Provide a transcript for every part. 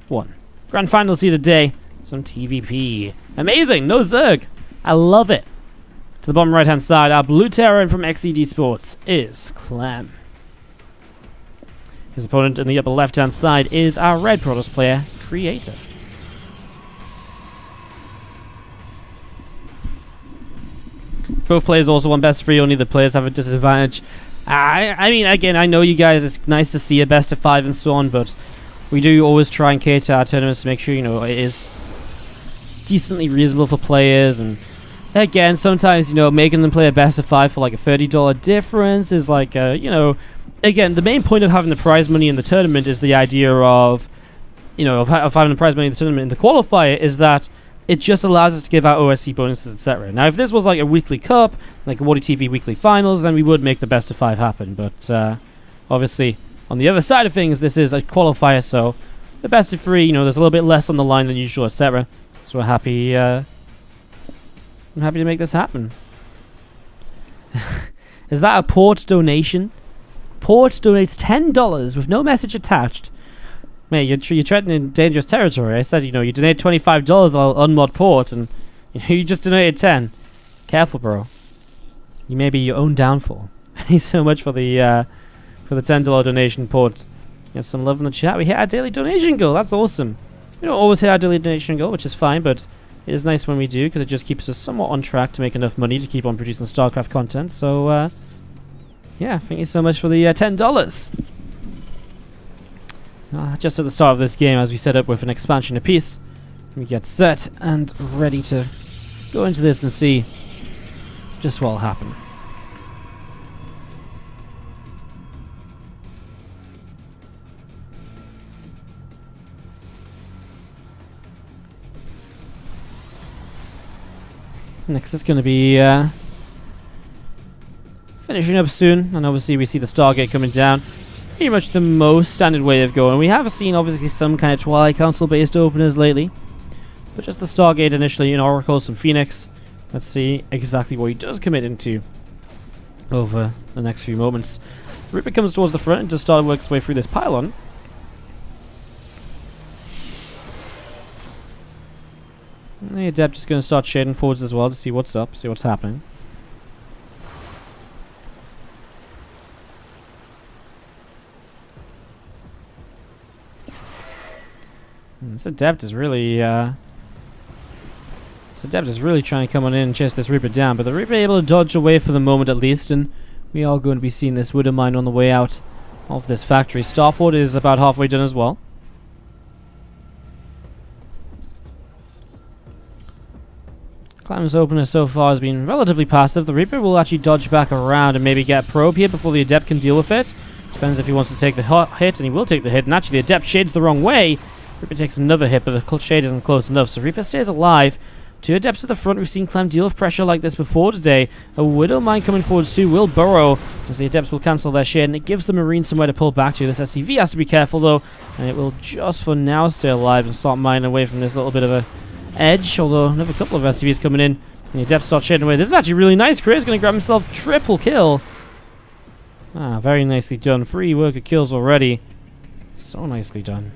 1. Grand finals here today. Some TvP. Amazing! No Zerg! I love it! To the bottom right hand side, our blue Terran from XED Sports is Clem. His opponent in the upper left hand side is our red Protoss player, Creator. Both players also want best of 3, only the players have a disadvantage. I mean, again, I know you guys, it's nice to see a best of 5 and so on, but we do always try and cater our tournaments to make sure, you know, it is decently reasonable for players. And again, sometimes, you know, making them play a best of 5 for like a $30 difference is like, you know, again, the main point of having the prize money in the tournament is the idea of, you know, of having the prize money in the tournament in the qualifier is that it just allows us to give out OSC bonuses, etc. Now, if this was like a weekly cup, like a WardiTV weekly finals, then we would make the best of 5 happen. But obviously, on the other side of things, this is a qualifier, so the best of 3, you know, there's a little bit less on the line than usual, etc. So we're happy. I'm happy to make this happen. Is that a port donation? Port donates $10 with no message attached. Mate, you're treading in dangerous territory. I said, you know, you donate $25, I'll unmod port, and you just donated 10. Careful, bro. You may be your own downfall. Thanks so much for the $10 donation port. Get some love in the chat. We hit our daily donation goal. That's awesome. We don't always hit our daily donation goal, which is fine, but it is nice when we do, because it just keeps us somewhat on track to make enough money to keep on producing StarCraft content. So, yeah, thank you so much for the $10. Just at the start of this game, as we set up with an expansion apiece, we get set and ready to go into this and see just what will happen. Next is going to be finishing up soon, and obviously we see the Stargate coming down. Pretty much the most standard way of going. We have seen obviously some kind of Twilight Council based openers lately, but just the Stargate initially, an Oracle, some Phoenix. Let's see exactly what he does commit into over the next few moments. Reaper comes towards the front and just start to work his way through this pylon. And the Adept is going to start shading forwards as well to see what's up, see what's happening. This Adept is really trying to come on in and chase this Reaper down, but the Reaper able to dodge away for the moment at least, and we are going to be seeing this Widow Mine on the way out of this factory. Starport is about halfway done as well. Clem's opener so far has been relatively passive. The Reaper will actually dodge back around and maybe get a probe here before the Adept can deal with it. Depends if he wants to take the hit, and he will take the hit, and actually the Adept shades the wrong way. Reaper takes another hit, but the shade isn't close enough, so Reaper stays alive. 2 Adepts at the front. We've seen Clem deal with pressure like this before today. A Widow Mine coming forwards too will burrow, as the Adepts will cancel their shade, and it gives the Marines somewhere to pull back to. This SCV has to be careful though, and it will just for now stay alive and start mining away from this little bit of a edge, although another couple of SCVs coming in, and the Adepts start shading away. This is actually really nice. Creator's going to grab himself triple kill. Ah, very nicely done. 3 worker kills already. So nicely done.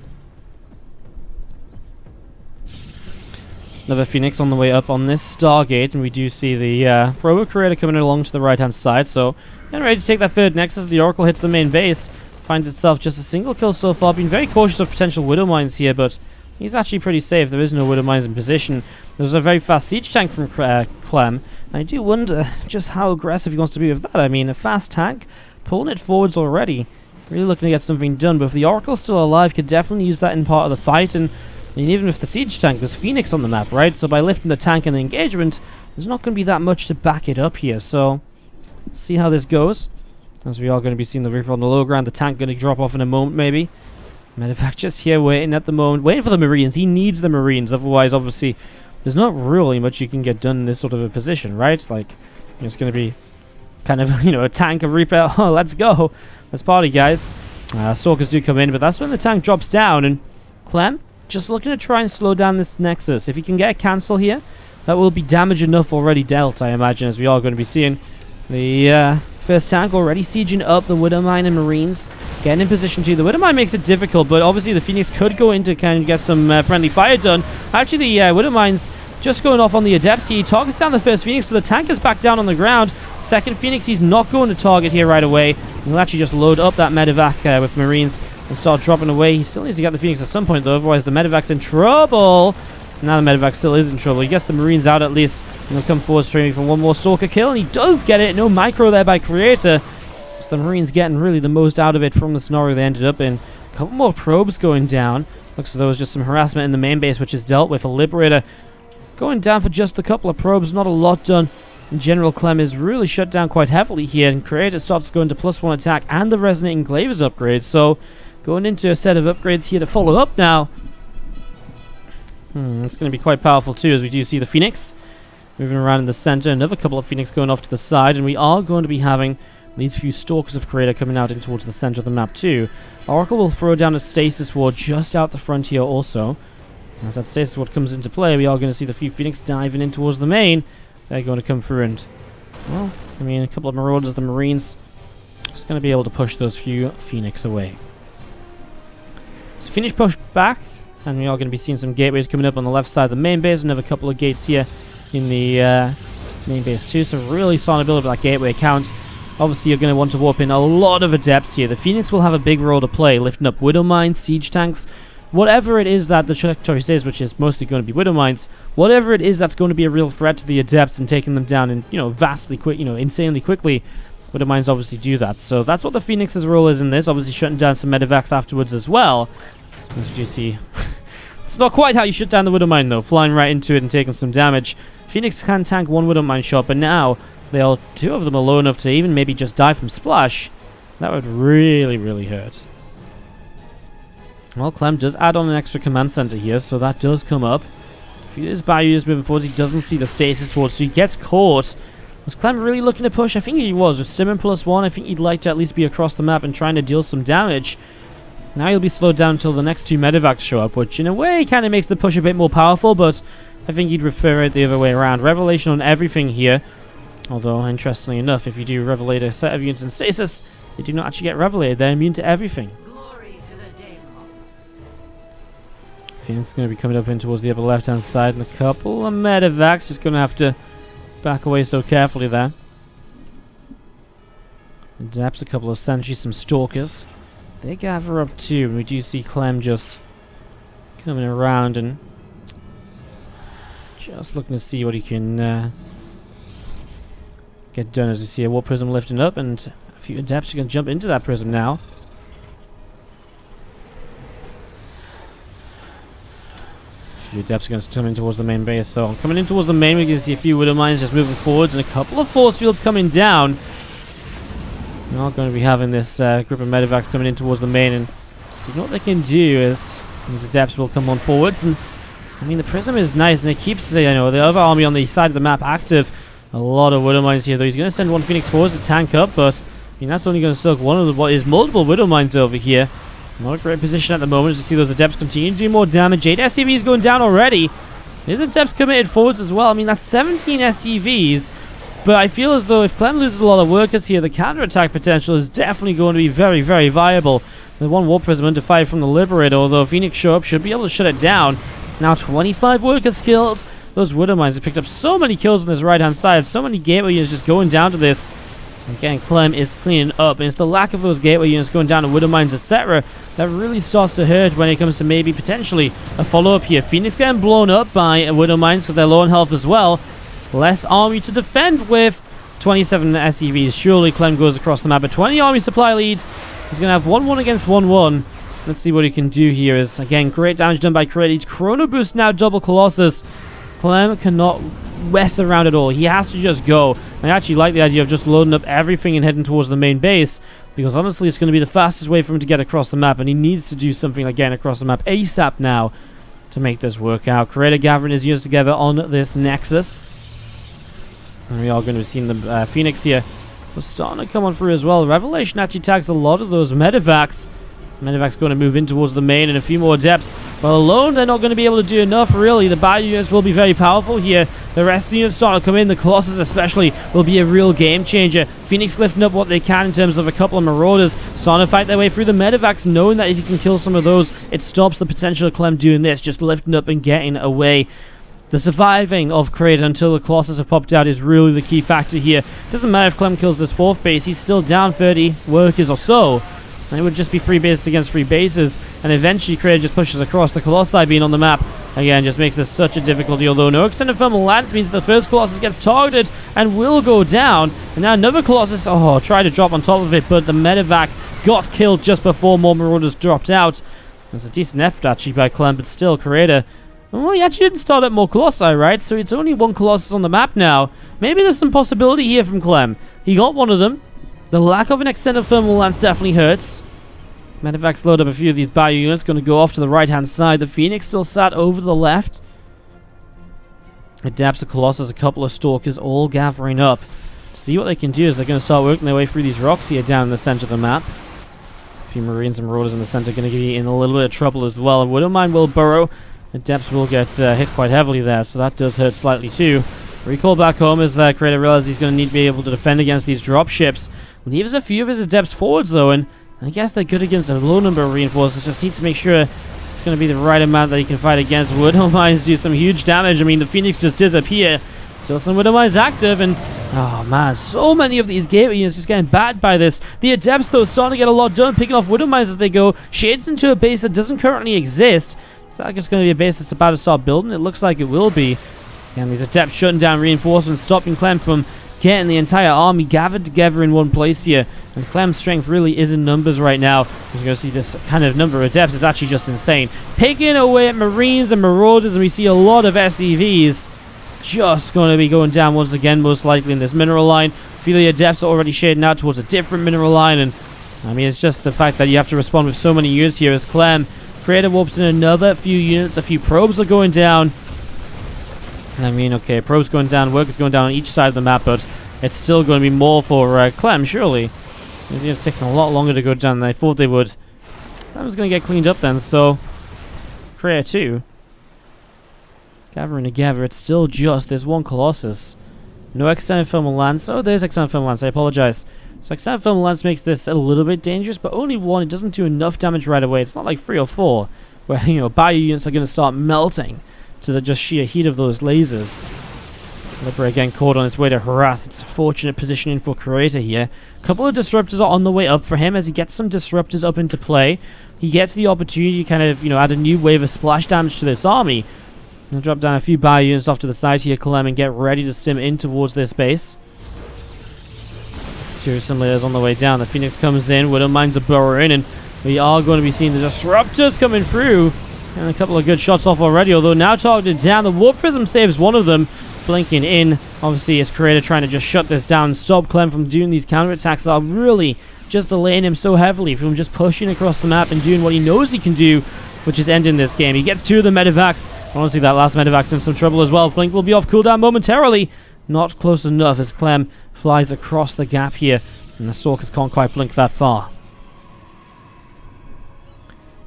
Another Phoenix on the way up on this Stargate, and we do see the Probo Creator coming along to the right-hand side, so getting ready to take that third Nexus. The Oracle hits the main base, finds itself just a single kill so far. Being very cautious of potential Widow Mines here, but he's actually pretty safe. There is no Widow Mines in position. There's a very fast siege tank from Clem. I do wonder just how aggressive he wants to be with that. I mean, a fast tank, pulling it forwards already. Really looking to get something done, but if the Oracle's still alive, could definitely use that in part of the fight, and even with the siege tank, there's Phoenix on the map, right? So by lifting the tank in the engagement, there's not going to be that much to back it up here. So, see how this goes. As we are going to be seeing the Reaper on the low ground, the tank going to drop off in a moment, maybe. Matter of fact, just here waiting at the moment, waiting for the Marines. He needs the Marines, otherwise, obviously, there's not really much you can get done in this sort of a position, right? Like, it's going to be kind of, you know, a tank of Reaper. Oh, let's go. Let's party, guys. Stalkers do come in, but that's when the tank drops down, and Clem just looking to try and slow down this Nexus. If he can get a cancel here, that will be damage enough already dealt, I imagine, as we are going to be seeing. The First tank already sieging up the Widowmine and Marines. Getting in position too. The Widowmine makes it difficult, but obviously the Phoenix could go in to kind of get some friendly fire done. Actually, the Widowmine's just going off on the Adepts here. He targets down the first Phoenix, so the tank is back down on the ground. Second Phoenix, he's not going to target here right away. He'll actually just load up that medevac with Marines and start dropping away. He still needs to get the Phoenix at some point, though, otherwise the medevac's in trouble. Now the medevac still is in trouble. He gets the Marines out at least, and he'll come forward streaming for one more Stalker kill, and he does get it. No micro there by Creator. So the Marines getting really the most out of it from the scenario they ended up in. A couple more probes going down. Looks as though it was just some harassment in the main base, which is dealt with. A Liberator going down for just a couple of probes. Not a lot done. And General Clem is really shut down quite heavily here, and Creator starts going to +1 attack and the Resonating Glaives upgrades. So going into a set of upgrades here to follow up now. It's going to be quite powerful too, as we do see the Phoenix moving around in the center. Another couple of Phoenix going off to the side, and we are going to be having these few Stalkers of Creator coming out in towards the center of the map too. Oracle will throw down a Stasis Ward just out the front here also. As that Stasis Ward comes into play, we are going to see the few Phoenix diving in towards the main. They're going to come through and, well, I mean, a couple of Marauders, the Marines, just going to be able to push those few Phoenix away. So Phoenix push back, and we are going to be seeing some gateways coming up on the left side of the main base. Another couple of gates here in the main base too. So really starting to build up that gateway count. Obviously, you're going to want to warp in a lot of Adepts here. The Phoenix will have a big role to play, lifting up Widowmines, siege tanks, whatever it is that the choice is, which is mostly going to be Widowmines. Whatever it is that's going to be a real threat to the Adepts and taking them down in, vastly quick, insanely quickly. Widowmines obviously do that. So that's what the Phoenix's role is in this. Obviously, shutting down some medevacs afterwards as well. As you see, it's not quite how you shut down the Widowmine though, flying right into it and taking some damage. Phoenix can tank one Widowmine shot, but now two of them are low enough to even maybe just die from splash. That would really, really hurt. Well, Clem does add on an extra command center here, so that does come up. If he is Bayou's moving forward, he doesn't see the Stasis Ward, so he gets caught. Was Clem really looking to push? I think he was. With Stimmin +1, I think he'd like to at least be across the map and trying to deal some damage. Now he'll be slowed down until the next two medevacs show up, which in a way kind of makes the push a bit more powerful, but I think he'd prefer it the other way around. Revelation on everything here. Although, interestingly enough, if you do Revelate a set of units in stasis, they do not actually get Revelated. They're immune to everything. Phoenix is going to be coming up in towards the upper left-hand side, and a couple of medevacs just going to have to back away so carefully there. Adapts a couple of sentries, some Stalkers. They gather up too, and we do see Clem just coming around and just looking to see what he can get done. As we see a Warp Prism lifting up, and a few Adepts are going to jump into that Prism now. A few Adepts are going to come in towards the main base. So coming in towards the main, we can see a few Widowmines just moving forwards, and a couple of Force Fields coming down. We're not going to be having this group of medevacs coming in towards the main, and see what they can do is these Adepts will come on forwards. And I mean, the Prism is nice, and it keeps the other army on the side of the map active. A lot of Widowmines here, though. He's going to send one Phoenix forwards to tank up, but I mean, that's only going to soak one of what is multiple Widowmines over here. Not a great position at the moment, as you see those Adepts continue to do more damage. 8 SCVs going down already. There's Adepts committed forwards as well. I mean, that's 17 SCVs. But I feel as though if Clem loses a lot of workers here, the counter-attack potential is definitely going to be very, very viable. The one Warp Prism under fire from the Liberator, although Phoenix show up, should be able to shut it down. Now 25 workers killed. Those Widowmines have picked up so many kills on this right-hand side. So many gateway units just going down to this. Again, Clem is cleaning up, and it's the lack of those gateway units going down to Widowmines, etc. that really starts to hurt when it comes to maybe potentially a follow-up here. Phoenix getting blown up by Widowmines because they're low on health as well. Less army to defend with 27 SCVs. Surely Clem goes across the map. A 20 army supply lead. He's going to have 1-1 against 1-1. Let's see what he can do here. Is again, great damage done by Kratos. Chrono Boost now, double Colossus. Clem cannot mess around at all. He has to just go. I actually like the idea of just loading up everything and heading towards the main base, because honestly it's going to be the fastest way for him to get across the map, and he needs to do something again across the map ASAP now to make this work out. Creator gathering his units together on this Nexus. And we are going to be seeing the Phoenix here. We're starting to come on through as well. Revelation actually tags a lot of those medevacs. Medevacs going to move in towards the main, and a few more Adepts But alone, they're not going to be able to do enough, really. The bio units will be very powerful here. The rest of the units start to come in. The Colossus especially will be a real game changer. Phoenix lifting up what they can in terms of a couple of Marauders, starting to fight their way through the medevacs, knowing that if you can kill some of those, it stops the potential of Clem doing this, just lifting up and getting away. The surviving of Crater until the Colossus have popped out is really the key factor here. Doesn't matter if Clem kills this 4th base, he's still down 30 workers or so. And it would just be 3 bases against 3 bases, and eventually Crater just pushes across. The Colossi being on the map, again, just makes this such a difficulty, although no extended thermal lance means the first Colossus gets targeted and will go down. And now another Colossus, tried to drop on top of it, but the medevac got killed just before more Marauders dropped out. There's a decent effort actually by Clem, but still, Crater, well, he actually didn't start up more Colossi, right? So it's only 1 Colossus on the map now. Maybe there's some possibility here from Clem. He got one of them. The lack of an extended thermal lance definitely hurts. Medevac's load up a few of these bio units, going to go off to the right-hand side. The Phoenix still sat over the left. Adapts, a Colossus, a couple of Stalkers, all gathering up. See what they can do as they're going to start working their way through these rocks here down in the center of the map. A few Marines and Marauders in the center going to be in a little bit of trouble as well. And Widowmine will burrow. Adepts will get hit quite heavily there, so that does hurt slightly too. Recall back home as Crater realizes he's going to need to be able to defend against these drop ships. Leaves a few of his Adepts forwards though, and I guess they're good against a low number of reinforcements. Just needs to make sure it's going to be the right amount that he can fight against. Widowmines do some huge damage. I mean, the Phoenix just disappear. Still some Widowmines active, and oh man, so many of these gateway units just getting battered by this. The Adepts though starting to get a lot done, picking off Widowmines as they go. Shades into a base that doesn't currently exist. Is that just going to be a base that's about to start building? It looks like it will be. And these Adepts shutting down reinforcements, stopping Clem from getting the entire army gathered together in one place here. And Clem's strength really is in numbers right now. As you're going to see, this kind of number of Adepts is actually just insane. Picking away at Marines and Marauders, and we see a lot of SCVs just going to be going down once again, most likely in this mineral line. Feel the Adepts are already shading out towards a different mineral line, and I mean, it's just the fact that you have to respond with so many units here as Clem. Crater warps in another few units, a few probes are going down. I mean, okay, probes going down, workers going down on each side of the map, but it's still going to be more for Clem, surely. It's taking a lot longer to go down than I thought they would. That was going to get cleaned up then, so Crater 2. Gathering together, it's still just this 1 Colossus. No extended thermal lance. Oh, there's extended thermal lance, I apologize. So extended thermal lance makes this a little bit dangerous, but only 1. It doesn't do enough damage right away. It's not like 3 or 4, where, you know, bio units are going to start melting to the just sheer heat of those lasers. Libra again caught on its way to harass. It's a fortunate positioning for Crater here. A couple of disruptors are on the way up for him as he gets some disruptors up into play. He gets the opportunity to kind of, you know, add a new wave of splash damage to this army. He'll drop down a few bio units off to the side here, Clem, and get ready to sim in towards this base. 2 simulators on the way down. The Phoenix comes in, Widowmines are burrowing, and we are going to be seeing the disruptors coming through. And a couple of good shots off already, although now targeted down. The Warp Prism saves one of them, blinking in. Obviously, as Crater trying to just shut this down and stop Clem from doing these counterattacks that are really just delaying him so heavily from just pushing across the map and doing what he knows he can do, which is ending this game. He gets 2 of the medevacs. Honestly, that last medevac's in some trouble as well. Blink will be off cooldown momentarily. Not close enough as Clem flies across the gap here, and the Stalkers can't quite blink that far.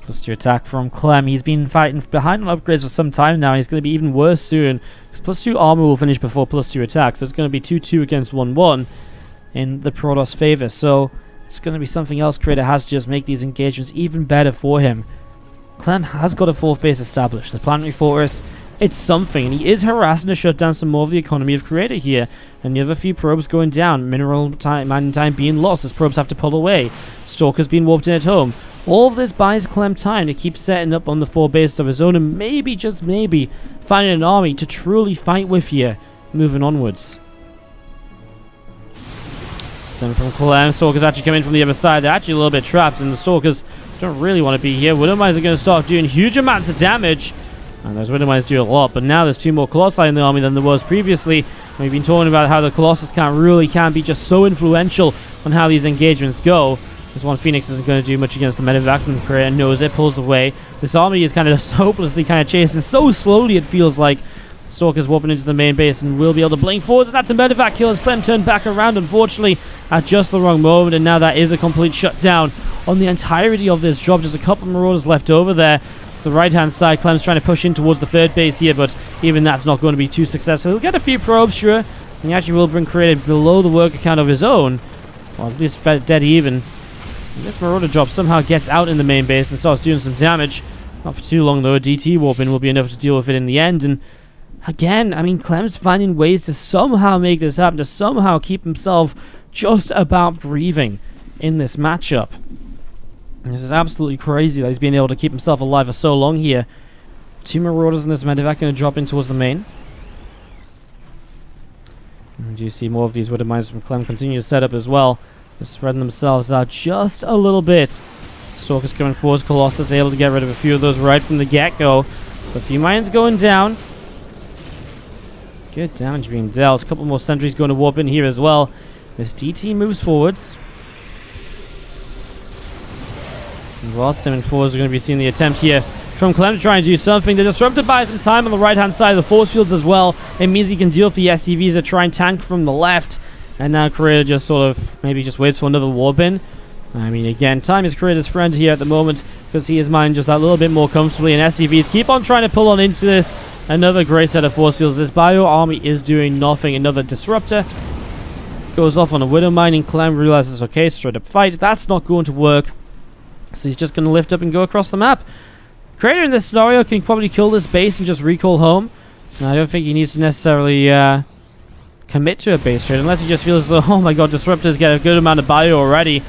+2 attack from Clem. He's been fighting behind on upgrades for some time now, and he's going to be even worse soon, because +2 armor will finish before +2 attack, so it's going to be 2-2 against 1-1 in the Protoss favor. So it's going to be something else Crater has to just make these engagements even better for him. Clem has got a 4th base established, the Planetary Fortress. It's something, and he is harassing to shut down some more of the economy of Crater here. And you have a few probes going down, mineral time, mining time being lost as probes have to pull away, Stalkers being warped in at home. All of this buys Clem time to keep setting up on the 4 bases of his own, and maybe, just maybe, finding an army to truly fight with here, moving onwards. Stem from Clem. Stalkers actually come in from the other side. They're actually a little bit trapped, and the Stalkers don't really want to be here. Widowmines are going to start doing huge amounts of damage. And those Widowmines do a lot, but now there's 2 more Colossi in the army than there was previously. We've been talking about how the Colossus can be just so influential on how these engagements go. This 1 Phoenix isn't going to do much against the medevacs, and Crater knows it, pulls away. This army is kind of just hopelessly kind of chasing so slowly it feels like. Stalkers warping into the main base and will be able to blink forwards, and that's a medevac kill as Clem turned back around, unfortunately, at just the wrong moment, and now that is a complete shutdown on the entirety of this drop. Just a couple of Marauders left over there. The right-hand side, Clem's trying to push in towards the third base here, but even that's not going to be too successful. He'll get a few probes, sure, and he actually will bring Creator below the worker count of his own, or at least dead even. And this Marauder drop somehow gets out in the main base and starts doing some damage. Not for too long, though. A DT warp in will be enough to deal with it in the end, and again, I mean, Clem's finding ways to somehow make this happen, to somehow keep himself just about breathing in this matchup. This is absolutely crazy that he's been able to keep himself alive for so long here. 2 Marauders in this medevac going to drop in towards the main. And you see more of these Widow Mines from Clem continue to set up as well. They're spreading themselves out just a little bit. Stalker's coming forward. Colossus able to get rid of a few of those right from the get-go. So a few mines going down. Good damage being dealt. A couple more sentries going to warp in here as well. This DT moves forwards. And whilst him and forwards are going to be seeing the attempt here from Clem to try and do something. The Disruptor buys some time on the right-hand side of the force fields as well. It means he can deal with the SCVs that try and tank from the left. And now Creator just sort of maybe just waits for another warp in. I mean, again, time is Creator's friend here at the moment because he is mining just that little bit more comfortably. And SCVs keep on trying to pull on into this. Another great set of force fields. This Bio Army is doing nothing. Another Disruptor goes off on a Widow Mine, and Clem realizes, okay, straight up fight. That's not going to work. So he's just going to lift up and go across the map. Creator in this scenario can probably kill this base and just recall home. I don't think he needs to necessarily commit to a base trade unless he just feels as though, oh my god, Disruptors get a good amount of bio already.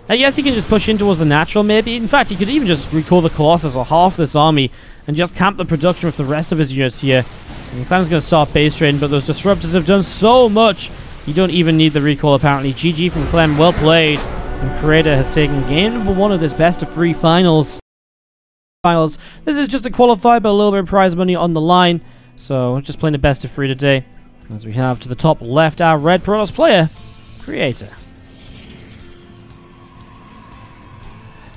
I guess he can just push in towards the natural maybe. In fact, he could even just recall the Colossus or half this army and just camp the production with the rest of his units here. And Clem's going to start base trading, but those Disruptors have done so much. You don't even need the recall apparently. GG from Clem, well played. And Creator has taken game number 1 of this best of 3 finals. This is just a qualifier, but a little bit of prize money on the line. So we're just playing the best of 3 today. As we have to the top left, our red Protoss player, Creator.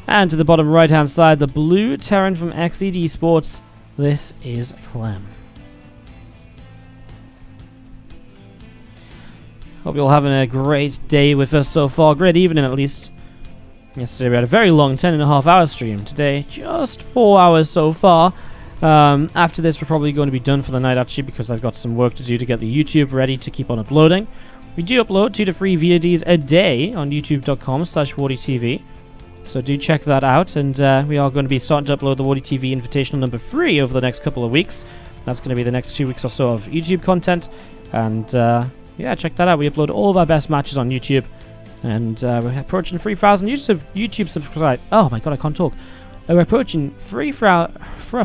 And to the bottom right hand side, the blue Terran from XED Sports. This is Clem. Hope you're all having a great day with us so far. Great evening, at least. Yesterday we had a very long 10.5-hour stream. Today, just 4 hours so far. After this, we're probably going to be done for the night, actually, because I've got some work to do to get the YouTube ready to keep on uploading. We do upload 2 to 3 VODs a day on youtube.com/WardiTV. So do check that out. And we are going to be starting to upload the WardiTV Invitational number 3 over the next couple of weeks. That's going to be the next 2 weeks or so of YouTube content. And yeah, check that out. We upload all of our best matches on YouTube. And we're approaching 3,000 YouTube subscribers. Oh my god, I can't talk. We're approaching 3,000. We're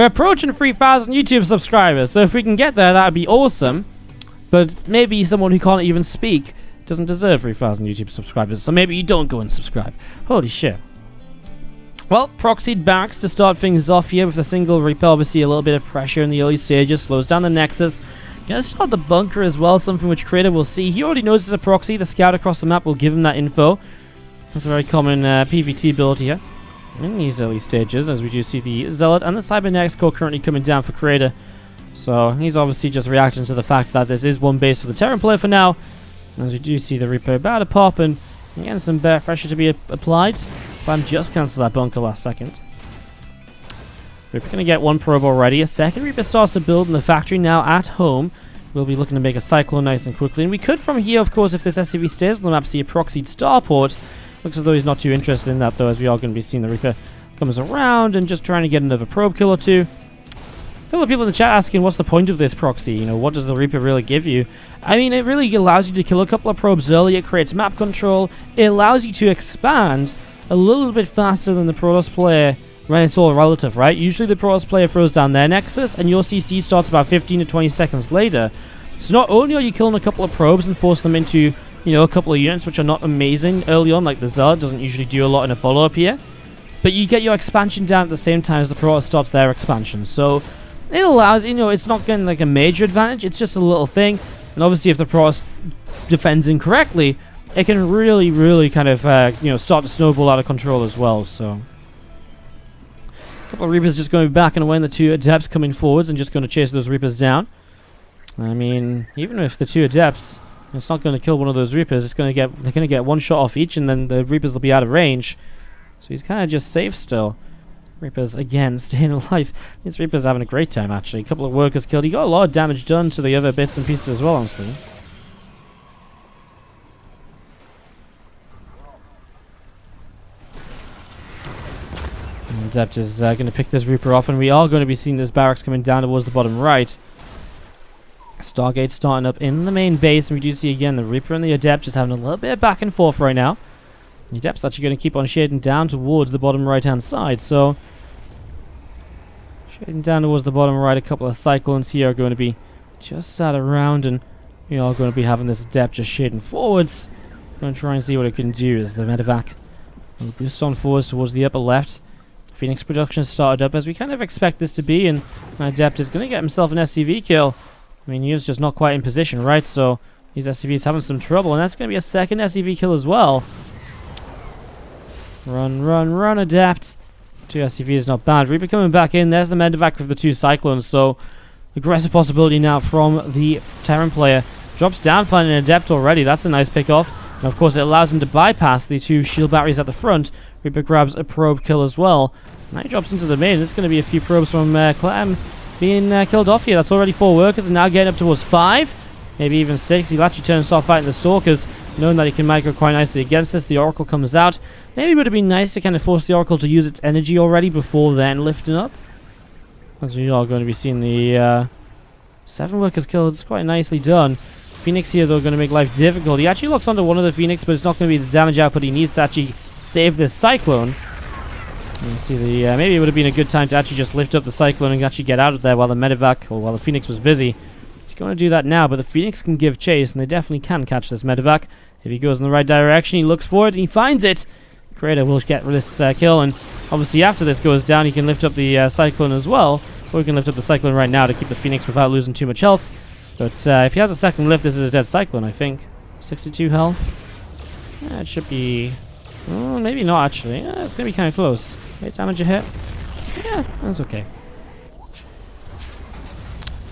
approaching 3,000 YouTube subscribers. So if we can get there, that would be awesome. But maybe someone who can't even speak doesn't deserve 3,000 YouTube subscribers. So maybe you don't go and subscribe. Holy shit. Well, proxied barracks to start things off here with a single Reaper. Obviously, a little bit of pressure in the early stages. Slows down the Nexus. Gonna start the bunker as well, something which Creator will see. He already knows it's a proxy. The scout across the map will give him that info. That's a very common PvT build here in these early stages, as we do see the Zealot and the Cybernetics Core currently coming down for Creator. So he's obviously just reacting to the fact that this is one base for the Terran player for now. As we do see the Reaper about to pop, and again some bear pressure to be applied. Clem just cancelled that bunker last second. We're going to get 1 probe already. A second Reaper starts to build in the factory now at home. We'll be looking to make a Cyclone nice and quickly. And we could from here, of course, if this SCV stays on the map, see a proxied starport. Looks as though he's not too interested in that, though, as we are going to be seeing the Reaper comes around and just trying to get another probe kill or 2. A couple of people in the chat asking, what's the point of this proxy? You know, what does the Reaper really give you? I mean, it really allows you to kill a couple of probes early. It creates map control. It allows you to expand a little bit faster than the Protoss player when it's all relative, right? Usually the Protoss player throws down their Nexus and your CC starts about 15 to 20 seconds later. So not only are you killing a couple of probes and force them into, you know, a couple of units which are not amazing early on, like the Zealot doesn't usually do a lot in a follow-up here, but you get your expansion down at the same time as the Protoss starts their expansion. So it allows, you know, it's not getting like a major advantage, it's just a little thing. And obviously if the Protoss defends incorrectly, it can really, really kind of, you know, start to snowball out of control as well, so. A couple of Reapers just going to be backing away, and the 2 Adepts coming forwards and just going to chase those Reapers down. I mean, even if the 2 Adepts It's not going to kill one of those Reapers. They're going to get one shot off each, and then the Reapers will be out of range. So he's kind of just safe still. Reapers, again, staying alive. These Reapers having a great time, actually. A couple of workers killed. He got a lot of damage done to the other bits and pieces as well, honestly. And Adept is going to pick this Reaper off, and we are going to be seeing this barracks coming down towards the bottom right. Stargate starting up in the main base, and we do see again the Reaper and the Adept just having a little bit of back and forth right now. The Adept's actually going to keep on shading down towards the bottom right hand side, so shading down towards the bottom right, a couple of Cyclones here are going to be just sat around, and we are going to be having this Adept just shading forwards. Going to try and see what it can do as the medevac will boost on forwards towards the upper left. Phoenix production has started up as we kind of expect this to be, and Adept is going to get himself an SCV kill. I mean, he was just not quite in position, right? So these SCVs having some trouble, and that's going to be a second SCV kill as well. Run, run, run, Adept. 2 SCVs, not bad. Reaper coming back in. There's the medevac with the 2 Cyclones, so aggressive possibility now from the Terran player. Drops down, finding an Adept already. That's a nice pick-off. And of course, it allows him to bypass the 2 shield batteries at the front. Reaper grabs a probe kill as well. Now he drops into the main. There's going to be a few probes from Clem being killed off here. That's already 4 workers, and now getting up towards 5. Maybe even 6. He'll actually turn and start fighting the Stalkers, knowing that he can micro quite nicely against this. The Oracle comes out. Maybe it would have been nice to kind of force the Oracle to use its energy already before then lifting up. As we are going to be seeing the 7 workers killed. It's quite nicely done. Phoenix here, though, going to make life difficult. He actually locks onto one of the Phoenix, but it's not going to be the damage output he needs to actually save this Cyclone. You see the maybe it would have been a good time to actually just lift up the Cyclone and actually get out of there while the medevac, or while the Phoenix was busy. He's going to do that now, but the Phoenix can give chase, and they definitely can catch this medevac. If he goes in the right direction, he looks for it, and he finds it. Creator will get this kill, and obviously after this goes down, he can lift up the Cyclone as well, or he can lift up the Cyclone right now to keep the Phoenix without losing too much health. But if he has a second lift, this is a dead Cyclone, I think. 62 health. Yeah, it should be... Oh, maybe not, actually. Yeah, it's going to be kind of close. 8 damage a hit. Yeah, that's okay.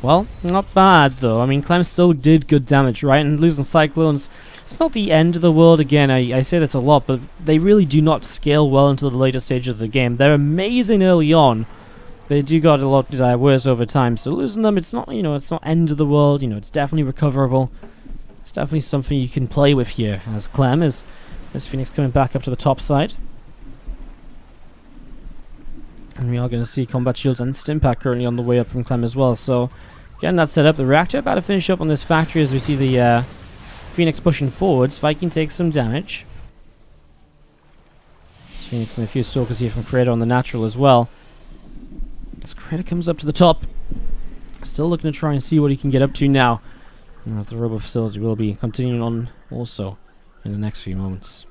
Well, not bad, though. I mean, Clem still did good damage, right? And losing Cyclones, it's not the end of the world. Again, I say this a lot, but they really do not scale well until the later stages of the game. They're amazing early on. They do got a lot worse over time. So losing them, it's not, it's not end of the world. It's definitely recoverable. It's definitely something you can play with here. As Clem is this Phoenix coming back up to the top side. And we are going to see combat shields and Stimpack currently on the way up from Clem as well. So getting that set up, the reactor about to finish up on this factory as we see the Phoenix pushing forwards. Viking takes some damage. There's Phoenix and a few Stalkers here from Creator on the natural as well. As Creator comes up to the top, still looking to try and see what he can get up to now. As the Robo facility will be continuing on also in the next few moments.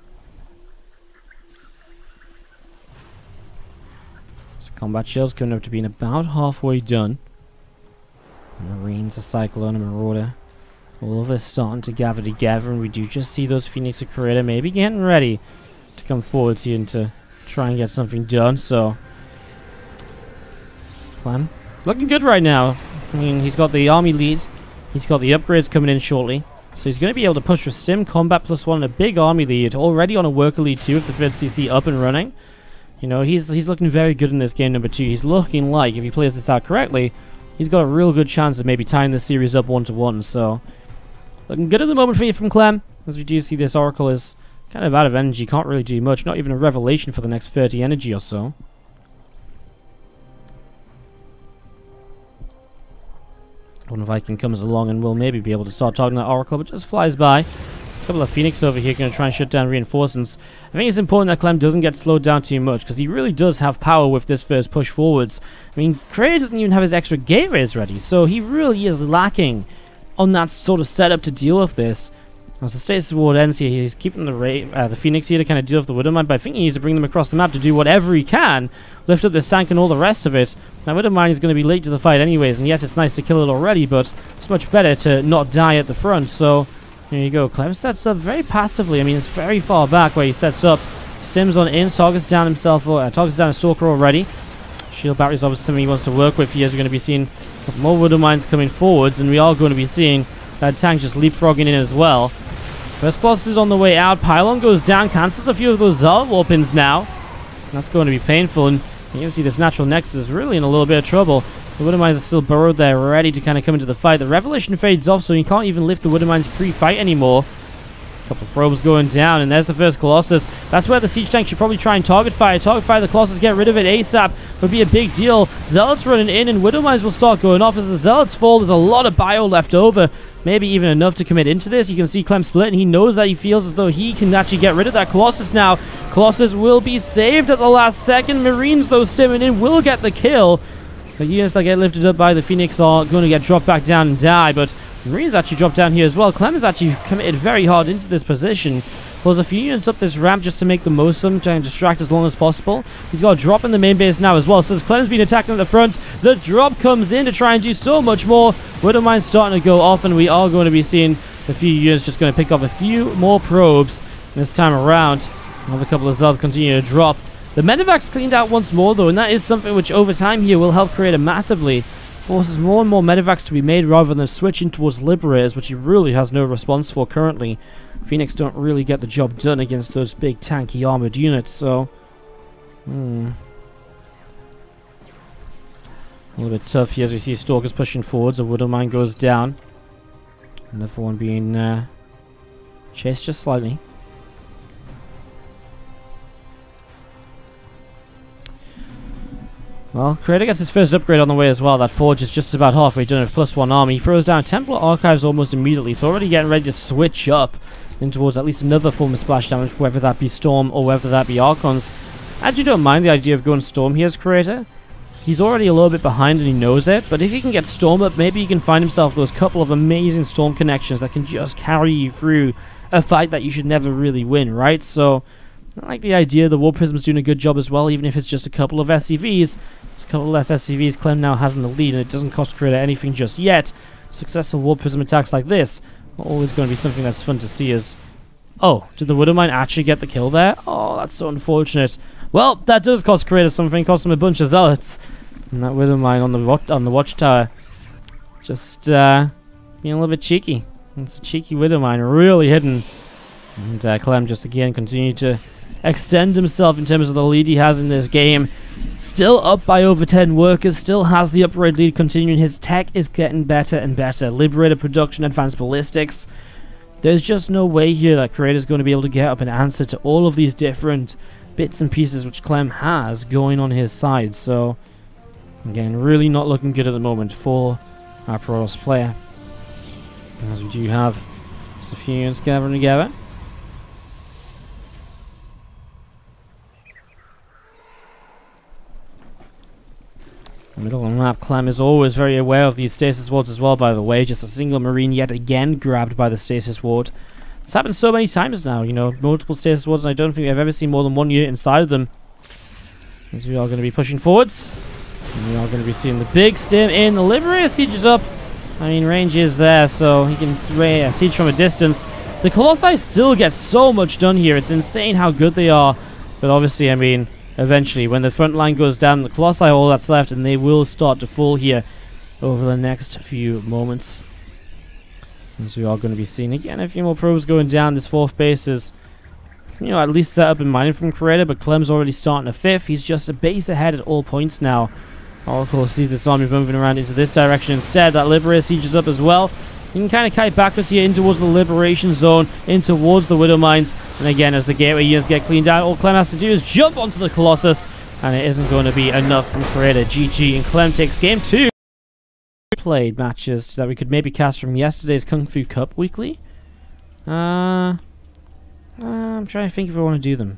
So combat shields coming up to being about halfway done. A Marines, a Cyclone, a Marauder. All of this starting to gather together, and we do just see those Phoenix and Creator maybe getting ready to come forward here and to try and get something done. So Clem looking good right now. I mean, he's got the army lead. He's got the upgrades coming in shortly. So he's going to be able to push with Stim, Combat +1, and a big army lead. Already on a worker lead too, with the 3rd CC up and running. He's looking very good in this game number 2. He's looking like, if he plays this out correctly, he's got a real good chance of maybe tying this series up 1-1. So looking good at the moment for you from Clem. As we do see this Oracle is kind of out of energy. Can't really do much. Not even a revelation for the next 30 energy or so. One Viking comes along and will maybe be able to start targeting that Oracle, but just flies by. A couple of Phoenix over here going to try and shut down reinforcements. I think it's important that Clem doesn't get slowed down too much, because he really does have power with this first push forwards. I mean, Creator doesn't even have his extra gateways ready, so he really is lacking on that sort of setup to deal with this. As the status ward ends here, he's keeping the Phoenix here to kind of deal with the Widowmine, but I think he needs to bring them across the map to do whatever he can. Lift up this tank and all the rest of it. Now Widowmine is going to be late to the fight anyways, and yes, it's nice to kill it already, but it's much better to not die at the front. So here you go. Clem sets up very passively. I mean, it's very far back where he sets up. Stims on in, targets down himself, targets down a Stalker already. Shield battery is obviously something he wants to work with. He is going to be seeing more Widowmines coming forwards, and we are going to be seeing That tank just leapfrogging in as well. First Colossus is on the way out. Pylon goes down, cancels a few of those Zealot weapons now. That's going to be painful, and you can see this natural Nexus is really in a little bit of trouble. The Widowmines are still burrowed there, ready to kind of come into the fight. The Revelation fades off, so you can't even lift the Widowmines pre-fight anymore. A couple of probes going down, and there's the first Colossus. That's where the siege tank should probably try and target fire. Target fire the Colossus, get rid of it ASAP. Would be a big deal. Zealots running in, and Widowmines will start going off. As the Zealots fall, there's a lot of bio left over. Maybe even enough to commit into this. You can see Clem split, and he knows that he feels as though he can actually get rid of that Colossus now. Colossus will be saved at the last second. Marines, though, stimming in, will get the kill. The units that get lifted up by the Phoenix are going to get dropped back down and die, but Marines actually dropped down here as well. Clem has actually committed very hard into this position. Pulls a few units up this ramp just to make the most of them, trying to distract as long as possible. He's got a drop in the main base now as well, so as Clem's been attacking at the front, the drop comes in to try and do so much more. Widowmine's starting to go off, and we are going to be seeing a few units just going to pick off a few more probes this time around. Another couple of Zealots continue to drop. The Medevac's cleaned out once more, though, and that is something which over time here will help Creator massively. Forces more and more Medevacs to be made rather than switching towards Liberators, which he really has no response for currently. Phoenix don't really get the job done against those big tanky armored units, so... a little bit tough here as we see Stalkers pushing forwards. A Widowmine goes down. Another one being chased just slightly. Well, Creator gets his first upgrade on the way as well. That Forge is just about halfway done with +1 army. He throws down Templar Archives almost immediately, so already getting ready to switch up in towards at least another form of splash damage, whether that be Storm or whether that be Archons. I actually don't mind the idea of going Storm here as Creator. He's already a little bit behind and he knows it, but if he can get Storm up, maybe he can find himself those couple of amazing Storm connections that can just carry you through a fight that you should never really win, right? So, I like the idea. The War Prism's doing a good job as well, even if it's just a couple of SCVs. It's a couple less SCVs Clem now has in the lead, and it doesn't cost Creator anything just yet. Successful War Prism attacks like this are always going to be something that's fun to see as... Oh, did the Widowmine actually get the kill there? Oh, that's so unfortunate. Well, that does cost Creator something. Cost him a bunch of Zealots. And that Widowmine on the Watchtower just being a little bit cheeky. It's a cheeky Widowmine, really hidden. And Clem just again continued to extend himself in terms of the lead he has in this game. Still up by over 10 workers, still has the upgrade lead continuing. His tech is getting better and better. Liberator production, advanced ballistics. There's just no way here that Creator's going to be able to get up an answer to all of these different bits and pieces which Clem has going on his side. So, again, really not looking good at the moment for our Protoss player. As we do have just a few units gathering together. Middle of the map, Clem is always very aware of these stasis wards as well, by the way. Just a single Marine yet again grabbed by the stasis ward. It's happened so many times now, you know, multiple stasis wards, and I don't think I've ever seen more than one unit inside of them. As we are going to be pushing forwards. And we are going to be seeing the big stim in. The Liberator sieges up. I mean, range is there, so he can siege from a distance. The Colossi still get so much done here. It's insane how good they are. But obviously, I mean... Eventually, when the front line goes down, the Colossi are all that's left, and they will start to fall here over the next few moments. As we are going to be seeing again a few more probes going down. This fourth base is, you know, at least set up in mining from Creator, but Clem's already starting a fifth. He's just a base ahead at all points now. Oracle sees this army moving around into this direction instead. That Liberator sieges up as well. You can kind of kite backwards here in towards the Liberation Zone, in towards the Widowmines. And again, as the gateway units get cleaned out, all Clem has to do is jump onto the Colossus. And it isn't going to be enough from Creator. GG, and Clem takes game 2. Played matches that we could maybe cast from yesterday's Kung Fu Cup weekly. I'm trying to think if I want to do them.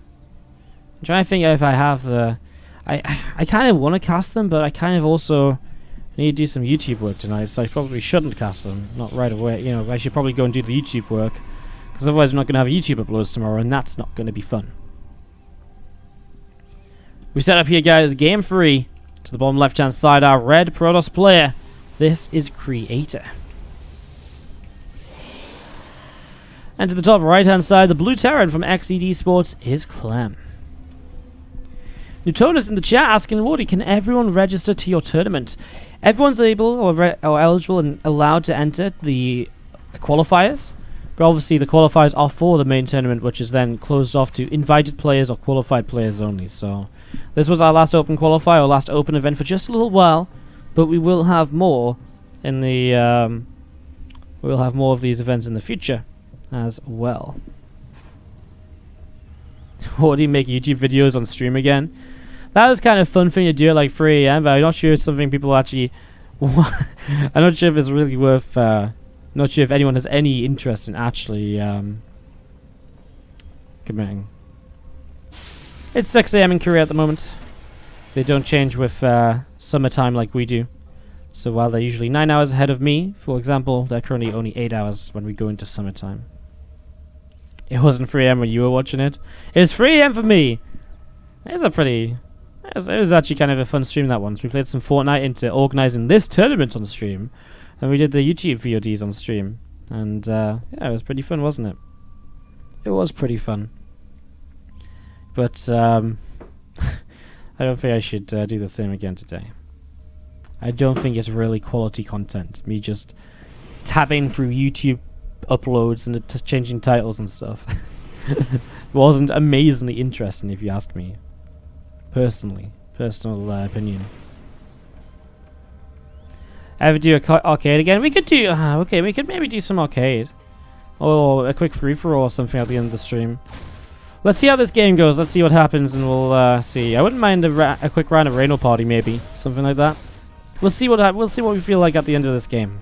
I'm trying to think if I have the... I kind of want to cast them, but I kind of also... I need to do some YouTube work tonight, so I probably shouldn't cast them. Not right away. You know, I should probably go and do the YouTube work. Because otherwise I'm not going to have YouTube uploads tomorrow, and that's not going to be fun. We set up here, guys, game 3. To the bottom left-hand side, our red Protoss player. This is Creator. And to the top right-hand side, the blue Terran from XED Sports is Clem. Newtonus in the chat asking, Wardy, can everyone register to your tournament? Everyone's able or eligible and allowed to enter the qualifiers. But obviously the qualifiers are for the main tournament, which is then closed off to invited players or qualified players only. So this was our last open qualifier, or last open event for just a little while. But we will have more in the we'll have more of these events in the future as well. What do you make YouTube videos on stream again? That was kind of fun thing to do at like 3 AM, but I'm not sure it's something people actually I'm not sure if it's really worth not sure if anyone has any interest in actually committing. It's 6 AM in Korea at the moment. They don't change with summertime like we do. So while they're usually 9 hours ahead of me, for example, they're currently only 8 hours when we go into summertime. It wasn't 3 AM when you were watching it. It was 3 AM for me. It was actually kind of a fun stream that once. We played some Fortnite into organising this tournament on stream. And we did the YouTube VODs on stream. And yeah, it was pretty fun, wasn't it? It was pretty fun. But I don't think I should do the same again today. I don't think it's really quality content. Me just tabbing through YouTube uploads and changing titles and stuff. It wasn't amazingly interesting, if you ask me. Personal opinion. Ever do arcade again? We could do. Okay, we could maybe do some arcade, or a quick free-for-all or something at the end of the stream. Let's see how this game goes. Let's see what happens, and we'll see. I wouldn't mind a quick round of Reno Party, maybe something like that. We'll see what we feel like at the end of this game.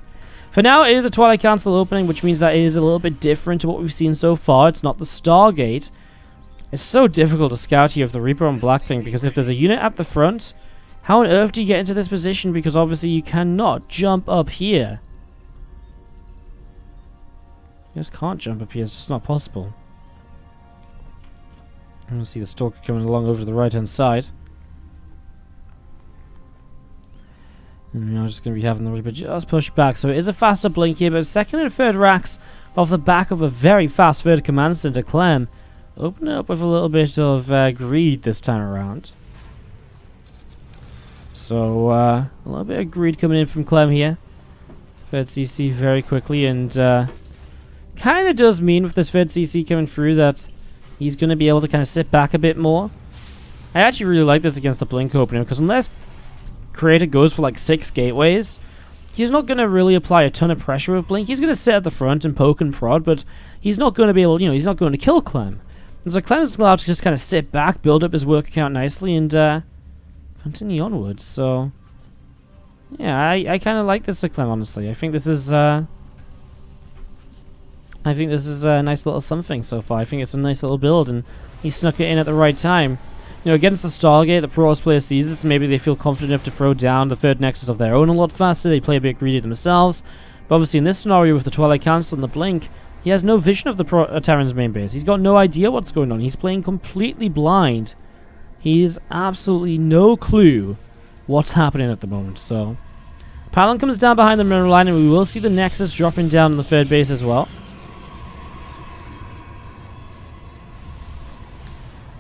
For now, it is a Twilight Council opening, which means that it is a little bit different to what we've seen so far. It's not the Stargate. It's so difficult to scout here with the Reaper on Blackpink, because if there's a unit at the front, how on earth do you get into this position? Because obviously you cannot jump up here. You just can't jump up here. It's just not possible. I'm going to see the Stalker coming along over to the right-hand side. And we're just going to be having the Reaper just push back. So it is a faster blink here, but second and third racks off the back of a very fast third command center, Clem. Open it up with a little bit of greed this time around. So a little bit of greed coming in from Clem here. Third CC very quickly, and kind of does mean with this third CC coming through that he's going to be able to kind of sit back a bit more. I actually really like this against the blink opening, because unless Creator goes for like 6 gateways, he's not going to really apply a ton of pressure with blink. He's going to sit at the front and poke and prod, but he's not going to be able, he's not going to kill Clem. And so Clem's allowed to just kind of sit back, build up his work account nicely, and continue onwards. So yeah, I kind of like this for Clem, honestly. I think this is a nice little something so far. I think it's a nice little build, and he snuck it in at the right time. Against the Stargate, the Pros player sees this, maybe they feel confident enough to throw down the third Nexus of their own a lot faster. They play a bit greedy themselves. But obviously in this scenario with the Twilight Council and the Blink, he has no vision of the Terran's main base. He's got no idea what's going on. He's playing completely blind. He has absolutely no clue what's happening at the moment. So Pylon comes down behind the mineral line, and we will see the Nexus dropping down on the third base as well.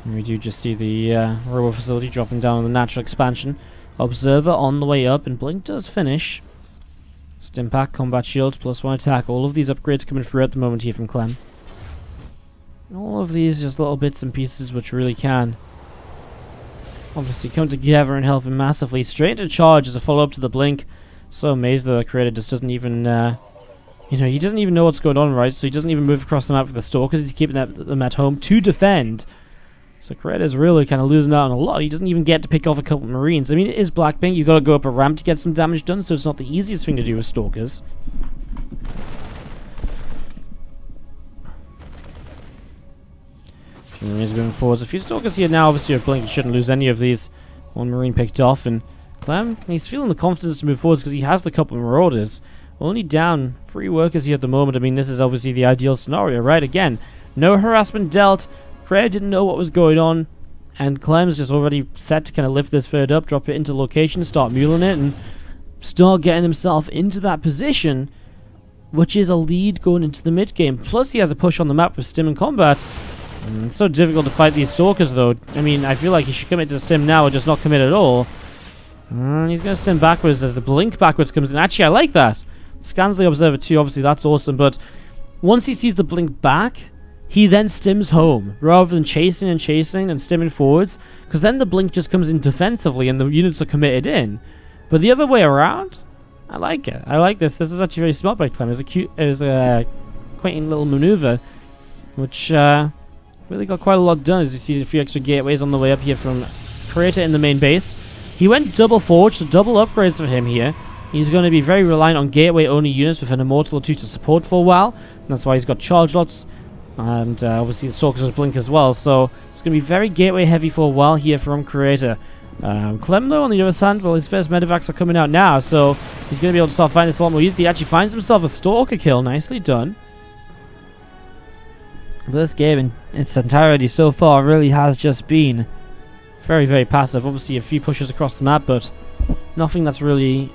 And we do just see the Robo facility dropping down on the natural expansion. Observer on the way up, and Blink does finish. Stimpack, combat shields, +1 attack. All of these upgrades coming through at the moment here from Clem. All of these just little bits and pieces which really can obviously come together and help him massively. Straight into charge as a follow-up to the Blink. So amazed that the Creator just doesn't even, he doesn't even know what's going on, right? So he doesn't even move across the map with the Stalkers. He's keeping them at home to defend. So Creator's really kind of losing out on a lot. He doesn't even get to pick off a couple of Marines. I mean, it is Blackpink. You've got to go up a ramp to get some damage done, so it's not the easiest thing to do with Stalkers. Marines moving forwards. A few Stalkers here now. Obviously, with Blink, he shouldn't lose any of these. One Marine picked off, and Clem, he's feeling the confidence to move forwards because he has the couple of Marauders. Only down 3 workers here at the moment. I mean, this is obviously the ideal scenario, right? Again, no harassment dealt. Creator didn't know what was going on, and Clem's just already set to kind of lift this third up, drop it into location, start muling it, and start getting himself into that position, which is a lead going into the mid game. Plus, he has a push on the map with Stim and Combat. It's so difficult to fight these Stalkers, though. I mean, I feel like he should commit to Stim now or just not commit at all. He's going to Stim backwards as the Blink backwards comes in. Actually, I like that. scans the Observer too, obviously that's awesome, but once he sees the blink back, he then stims home, rather than chasing and stimming forwards, because then the blink just comes in defensively and the units are committed in. But the other way around, I like it. I like this. This is actually very smart by Clem. It's a quaint little maneuver, which really got quite a lot done, as you see a few extra gateways on the way up here from Creator in the main base. He went double forge, so double upgrades for him here. He's going to be very reliant on gateway-only units with an Immortal or two to support for a while. And that's why he's got charge lots. And obviously the Stalker's blink as well. So it's going to be very gateway-heavy for a while here from Creator. Clem, though, on the other hand, well, his first medivacs are coming out now. So he's going to be able to start fighting this a lot more easily. He actually finds himself a Stalker kill. Nicely done. But this game in its entirety so far really has just been very, very passive. Obviously a few pushes across the map, but nothing that's really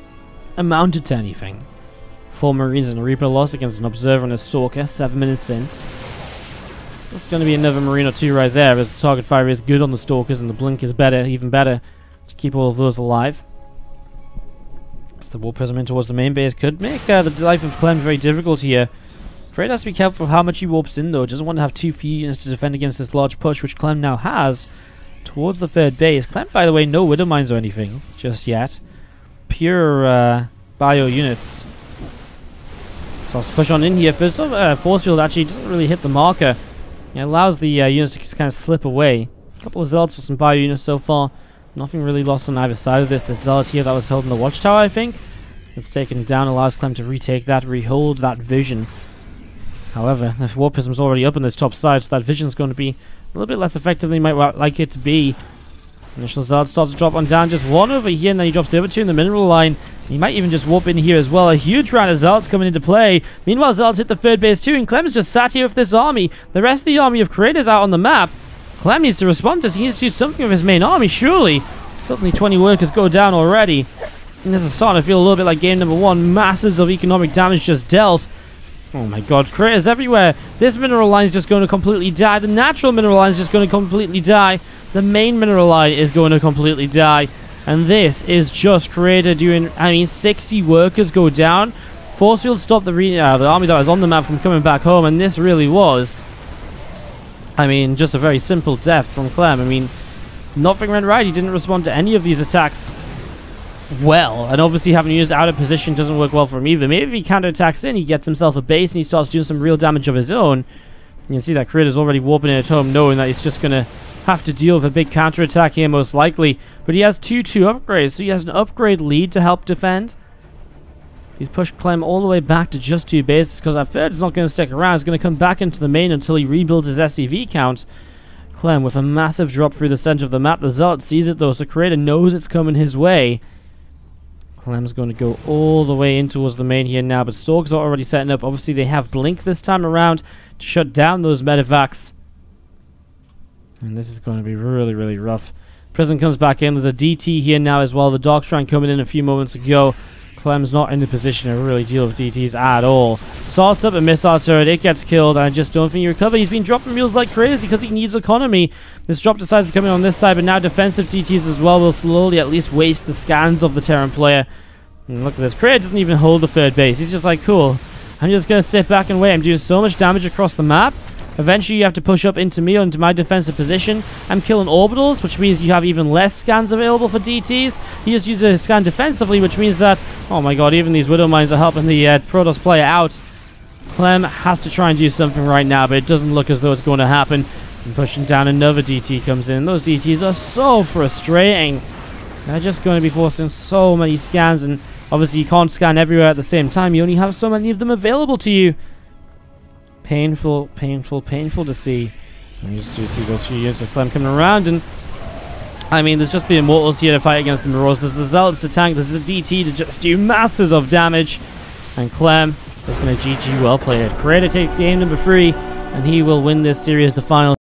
amounted to anything. 4 Marines and a Reaper loss against an Observer and a Stalker, 7 minutes in. That's going to be another Marine or two right there, as the target fire is good on the Stalkers and the blink is better, even better, to keep all of those alive. So the Warp Prism in towards the main base could make the life of Clem very difficult here. Fred has to be careful of how much he warps in, though. Doesn't want to have too few units to defend against this large push, which Clem now has towards the third base. Clem, by the way, no Widow Mines or anything just yet. Pure bio units. So let's push on in here. First off, Force Field actually doesn't really hit the marker. It allows the units to kind of slip away. A couple of Zealots for some bio units so far. Nothing really lost on either side of this. The Zealot here that was holding the Watchtower, I think. It's taken down, allows Clem to retake that, rehold that vision. However, if Warp Prism's already up on this top side, so that vision's going to be a little bit less effective than you might like it to be. Initial Zealot starts to drop on down, just one over here, and then he drops the other two in the mineral line. He might even just warp in here as well. A huge round of Zealots coming into play. Meanwhile, Zealots hit the third base too, and Clem's just sat here with this army. The rest of the army of Creators out on the map. Clem needs to respond to this. He needs to do something with his main army, surely. Suddenly 20 workers go down already. And this is starting to feel a little bit like game number 1. Masses of economic damage just dealt. Oh my god, Creators everywhere. This mineral line is just going to completely die. The natural mineral line is just going to completely die. The main mineral line is going to completely die. And this is just Creator doing, 60 workers go down. Force Field stopped the army that was on the map from coming back home, and this really was, just a very simple death from Clem. Nothing went right. He didn't respond to any of these attacks well, and obviously having units out of position doesn't work well for him either. Maybe if he counterattacks in, he gets himself a base and he starts doing some real damage of his own. You can see that Creator's already warping in at home, knowing that he's just going to have to deal with a big counterattack here most likely. But he has 2-2 upgrades, so he has an upgrade lead to help defend. He's pushed Clem all the way back to just 2 bases, because that third is not going to stick around. He's going to come back into the main until he rebuilds his SCV count. Clem with a massive drop through the center of the map. The Zealot sees it though, so Creator knows it's coming his way. Clem's going to go all the way in towards the main here now, but Stalkers are already setting up. Obviously they have Blink this time around to shut down those medevacs. And this is going to be really, really rough. Prison comes back in. There's a DT here now as well. The Dark Shrine coming in a few moments ago. Clem's not in the position to really deal with DTs at all. Starts up a missile turret. It gets killed. And I just don't think he recovered. He's been dropping mules like crazy because he needs economy. This drop decides to come in on this side, but now defensive DTs as well will slowly at least waste the scans of the Terran player. And look at this. Creator doesn't even hold the third base. He's just like, cool. I'm just going to sit back and wait. I'm doing so much damage across the map. Eventually you have to push up into me or into my defensive position. I'm killing orbitals, which means you have even less scans available for DTs. He just uses a scan defensively, which means that, oh my god, even these Widow Mines are helping the Protoss player out. Clem has to try and do something right now, but it doesn't look as though it's going to happen. And pushing down, another DT comes in. Those DTs are so frustrating. They're just going to be forcing so many scans, and obviously you can't scan everywhere at the same time. You only have so many of them available to you. Painful, painful, painful to see. And you just do see those few units of Clem coming around, and there's just the Immortals here to fight against the Marauders. There's the Zealots to tank. There's the DT to just do masses of damage, and Clem is going to GG well played. Creator takes game number 3, and he will win this series, the final.